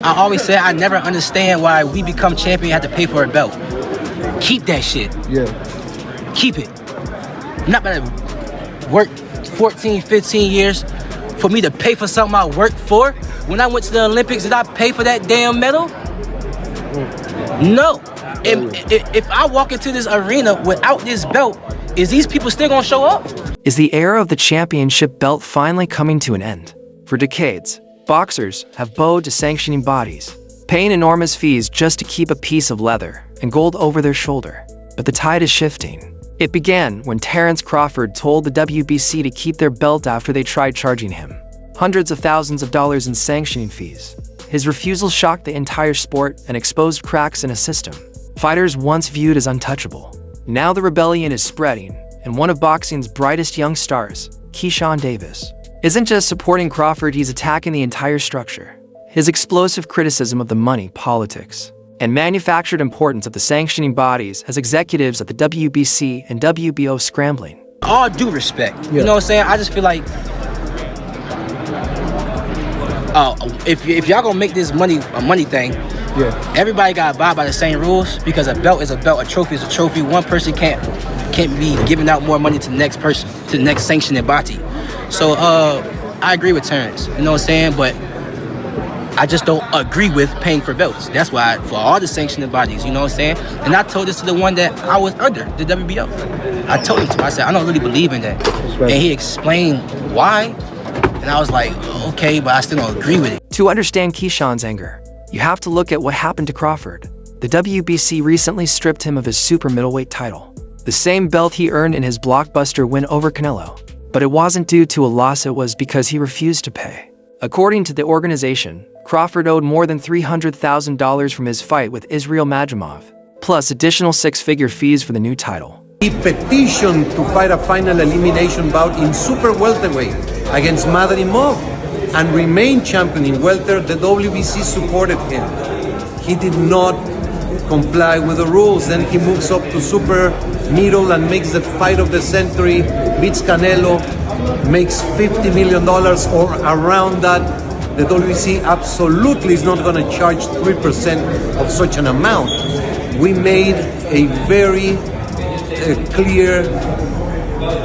I always say I never understand why we become champion have to pay for a belt. Keep that shit. Yeah. Keep it. I'm not gonna work 14, 15 years for me to pay for something I worked for. When I went to the Olympics, did I pay for that damn medal? No. If I walk into this arena without this belt, is these people still gonna show up? Is the era of the championship belt finally coming to an end? For decades, boxers have bowed to sanctioning bodies, paying enormous fees just to keep a piece of leather and gold over their shoulder. But the tide is shifting. It began when Terence Crawford told the WBC to keep their belt after they tried charging him hundreds of thousands of dollars in sanctioning fees. His refusal shocked the entire sport and exposed cracks in a system fighters once viewed as untouchable. Now the rebellion is spreading, and one of boxing's brightest young stars, Keyshawn Davis, isn't just supporting Crawford, he's attacking the entire structure. His explosive criticism of the money, politics, and manufactured importance of the sanctioning bodies has executives at the WBC and WBO scrambling. All due respect, you know what I'm saying? I just feel like, if y'all gonna make this money a money thing, everybody gotta abide by the same rules, because a belt is a belt, a trophy is a trophy. One person can't be giving out more money to the next person, to the next sanctioning body. So I agree with Terence, you know what I'm saying? But I just don't agree with paying for belts. That's why, for all the sanctioning bodies, you know what I'm saying? And I told this to the one that I was under, the WBO. I told him to, I said, I don't really believe in that. And he explained why, and I was like, okay, but I still don't agree with it. To understand Keyshawn's anger, you have to look at what happened to Crawford. The WBC recently stripped him of his super middleweight title, the same belt he earned in his blockbuster win over Canelo. But it wasn't due to a loss, it was because he refused to pay. According to the organization, Crawford owed more than $300,000 from his fight with Israel Madrimov, plus additional six-figure fees for the new title. He petitioned to fight a final elimination bout in super welterweight against Madrimov and remain champion in welter. The WBC supported him. He did not comply with the rules. Then he moves up to super middle and makes the fight of the century, beats Canelo, makes $50 million or around that. The WBC absolutely is not going to charge 3% of such an amount. We made a very clear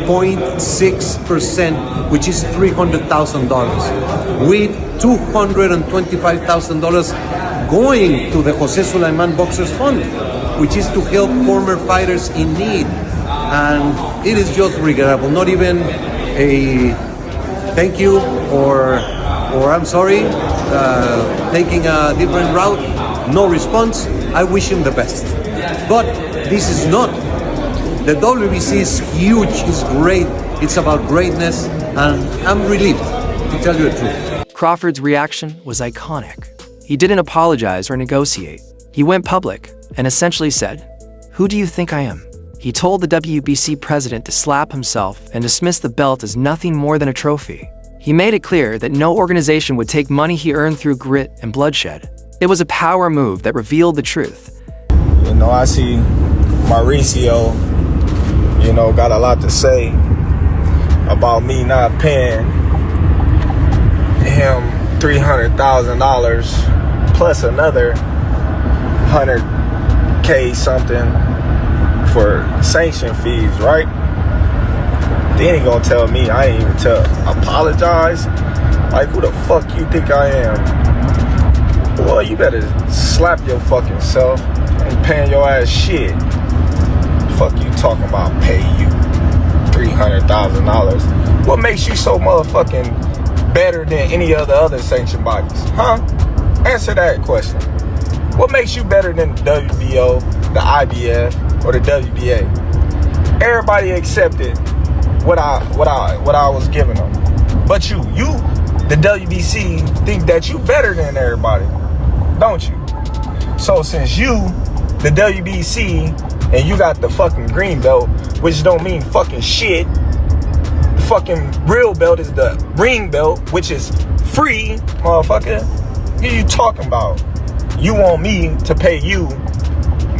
0.6%, which is $300,000, with $225,000 going to the Jose Sulaiman Boxers Fund, which is to help former fighters in need. And it is just regrettable. Not even a thank you or I'm sorry, taking a different route, no response. I wish him the best. But this is not. The WBC is huge, it's great, it's about greatness, and I'm relieved, to tell you the truth. Crawford's reaction was iconic. He didn't apologize or negotiate. He went public and essentially said, "Who do you think I am?" He told the WBC president to slap himself and dismiss the belt as nothing more than a trophy. He made it clear that no organization would take money he earned through grit and bloodshed. It was a power move that revealed the truth. You know, I see Mauricio, you know, got a lot to say about me not paying him $300,000 plus another $100K something for sanction fees, right? Then he gonna tell me I ain't even apologize. Like, who the fuck you think I am? Well, you better slap your fucking self. Ain't paying your ass shit. Fuck you talking about pay you $300,000. What makes you so motherfucking better than any of the other sanctioned bodies? Huh? Answer that question. What makes you better than the WBO, the IBF, or the WBA? Everybody accepted what I was giving them. But you, the WBC, think that you better than everybody, don't you? So since you, the WBC, and you got the fucking green belt, which don't mean fucking shit. The fucking real belt is the ring belt, which is free, motherfucker. What are you talking about? You want me to pay you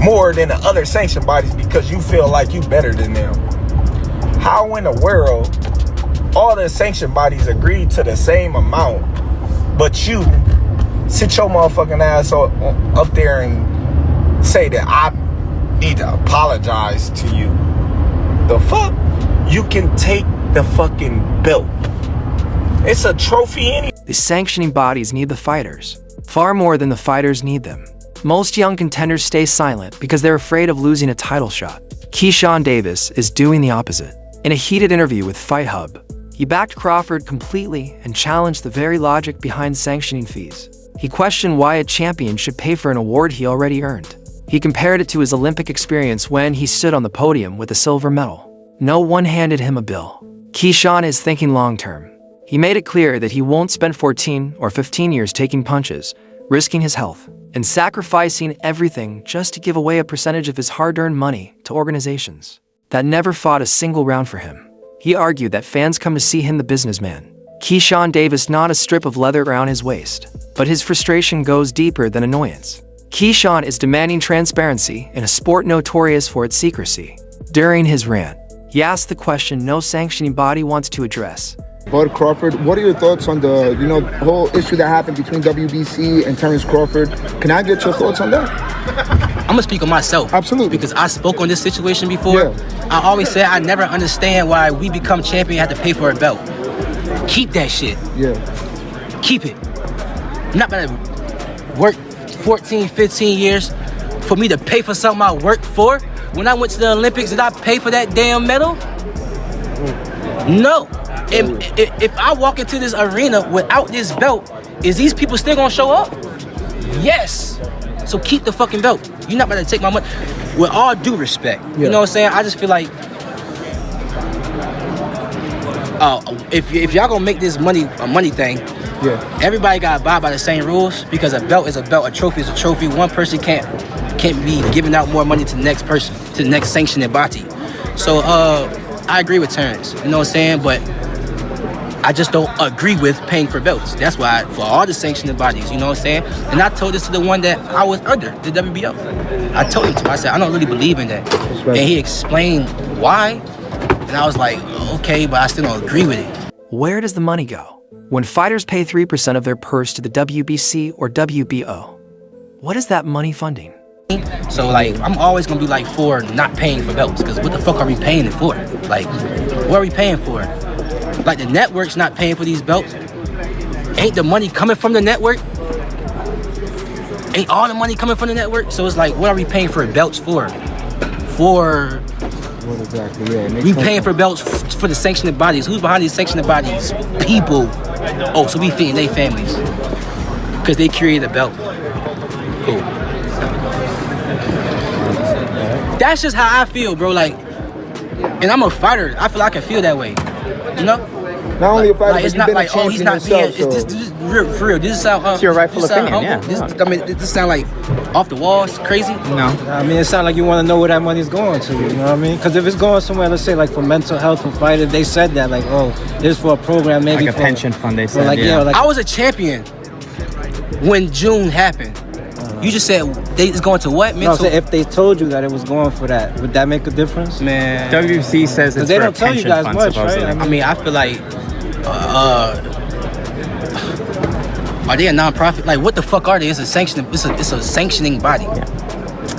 more than the other sanctioned bodies because you feel like you better than them. How in the world all the sanctioned bodies agreed to the same amount, but you sit your motherfucking ass up there and say that I need to apologize to you. The fuck? You can take the fucking belt. It's a trophy anyway. The sanctioning bodies need the fighters, far more than the fighters need them. Most young contenders stay silent because they're afraid of losing a title shot. Keyshawn Davis is doing the opposite. In a heated interview with Fight Hub, he backed Crawford completely and challenged the very logic behind sanctioning fees. He questioned why a champion should pay for an award he already earned. He compared it to his Olympic experience when he stood on the podium with a silver medal. No one handed him a bill. Keyshawn is thinking long-term. He made it clear that he won't spend 14 or 15 years taking punches, risking his health, and sacrificing everything just to give away a percentage of his hard-earned money to organizations that never fought a single round for him. He argued that fans come to see him the businessman. Keyshawn Davis not a strip of leather around his waist, but his frustration goes deeper than annoyance. Keyshawn is demanding transparency in a sport notorious for its secrecy. During his rant, he asked the question no sanctioning body wants to address. Bud Crawford, what are your thoughts on the whole issue that happened between WBC and Terence Crawford? Can I get your thoughts on that? I'm gonna speak on myself. Absolutely. Because I spoke on this situation before. Yeah. I always said I never understand why we become champion have to pay for a belt. Keep that shit. Yeah. Keep it. I'm not gonna work 14, 15 years for me to pay for something I worked for. When I went to the Olympics, did I pay for that damn medal? No. If I walk into this arena without this belt, is these people still gonna show up? Yes. So keep the fucking belt. You're not gonna take my money. With all due respect, you know what I'm saying? I just feel like, if y'all gonna make this money a money thing, everybody gotta abide by the same rules because a belt is a belt, a trophy is a trophy. One person can't be giving out more money to the next person, to the next sanctioning body. So I agree with Terence, you know what I'm saying? But I just don't agree with paying for belts. That's why, for all the sanctioning bodies, you know what I'm saying? And I told this to the one that I was under, the WBO. I told him to. I said, I don't really believe in that. Right. And he explained why. And I was like, okay, but I still don't agree with it. Where does the money go? When fighters pay 3% of their purse to the WBC or WBO, what is that money funding? So like, I'm always gonna be like for not paying for belts, because what the fuck are we paying it for? Like, what are we paying for? Like, the network's not paying for these belts. Ain't the money coming from the network? Ain't all the money coming from the network? So it's like, what are we paying for belts for? What exactly? Yeah, we paying for belts for the sanctioning bodies. Who's behind these sanctioning bodies? People. Oh, so we feeding their families because they created a belt. Cool. That's just how I feel, bro. Like, and I'm a fighter. I feel like I can feel that way. You know? Not only a fighter, like, it's not like, oh, he's not being. It's just real, for real. This sound. It's your rightful opinion. Yeah. This sound like off the walls, crazy. No. I mean, it sounds like you want to know where that money's going to. You know what I mean? Because if it's going somewhere, let's say like for mental health for fighters, they said that like, oh, this is for a program, maybe like a pension fund. They said, like, yeah. I was a champion when June happened. You just said it's going to what? Mental? No, so if they told you that it was going for that, would that make a difference? Man, WBC says it's they for don't a tell you pension guys fund, much, supposedly. right? I mean, I feel like, are they a non-profit? Like, what the fuck are they? It's a sanctioning. It's a sanctioning body. Yeah.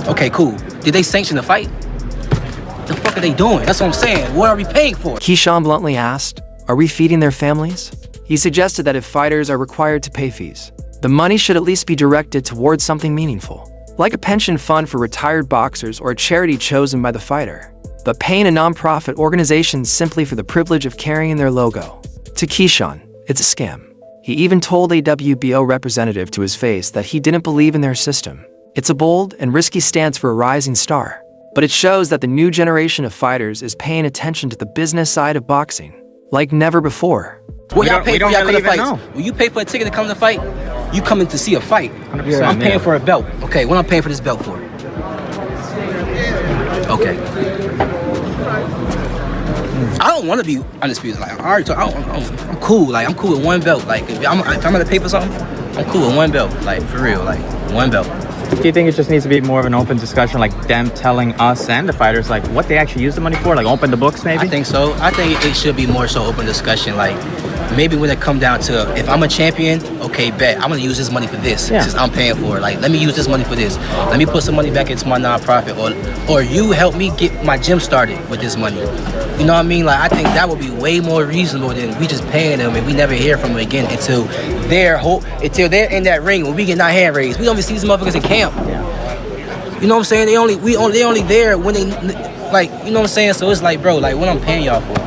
Okay, cool. Did they sanction the fight? What the fuck are they doing? That's what I'm saying. What are we paying for? Keyshawn bluntly asked, are we feeding their families? He suggested that if fighters are required to pay fees, the money should at least be directed towards something meaningful, like a pension fund for retired boxers or a charity chosen by the fighter, but paying a non-profit organization simply for the privilege of carrying their logo. To Keyshawn, it's a scam. He even told a WBO representative to his face that he didn't believe in their system. It's a bold and risky stance for a rising star, but it shows that the new generation of fighters is paying attention to the business side of boxing, like never before. What y'all pay for y'all really fights? When you pay for a ticket to come to fight, you coming to see a fight. So I'm paying for a belt. Okay, what I'm paying for this belt for? Okay. I don't want to be undisputed. Like, I'm cool. Like, I'm cool with one belt. Like, if I'm gonna pay for something, I'm cool with one belt. Like, for real. Like, one belt. Do you think it just needs to be more of an open discussion, like them telling us and the fighters, like, what they actually use the money for? Like, open the books, maybe? I think so. I think it should be more so open discussion. Like maybe when it come down to if I'm a champion, okay, bet I'm gonna use this money for this since I'm paying for it. Like, let me use this money for this. Let me put some money back into my nonprofit, or you help me get my gym started with this money. You know what I mean? Like, I think that would be way more reasonable than we just paying them and we never hear from them again until they're in that ring when we get our hand raised. We don't even see these motherfuckers in camp. You know what I'm saying? They only there when they, like, you know what I'm saying? So it's like, bro, like, what I'm paying y'all for?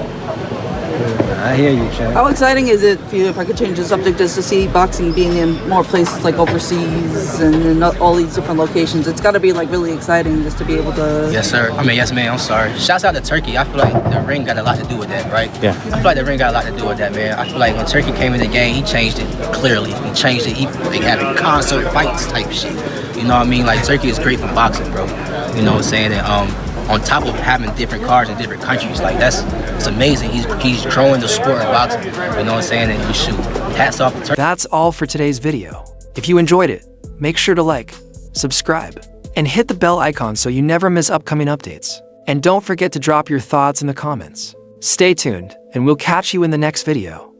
I hear you, Chad. How exciting is it for you, if I could change the subject, just to see boxing being in more places like overseas and in all these different locations? It's got to be like really exciting just to be able to. Yes, sir. I mean, yes, man. I'm sorry. Shouts out to Turkey. I feel like the ring got a lot to do with that, right? Yeah. I feel like the ring got a lot to do with that, man. I feel like when Turkey came in the game, he changed it clearly. He changed it. He like having concert fights type shit. You know what I mean? Like, Turkey is great for boxing, bro. You know what I'm saying? And on top of having different cards in different countries, like it's amazing. He's growing the sport of boxing. You know what I'm saying? And we shoot. Hats off to Turkey. That's all for today's video. If you enjoyed it, make sure to like, subscribe, and hit the bell icon so you never miss upcoming updates. And don't forget to drop your thoughts in the comments. Stay tuned, and we'll catch you in the next video.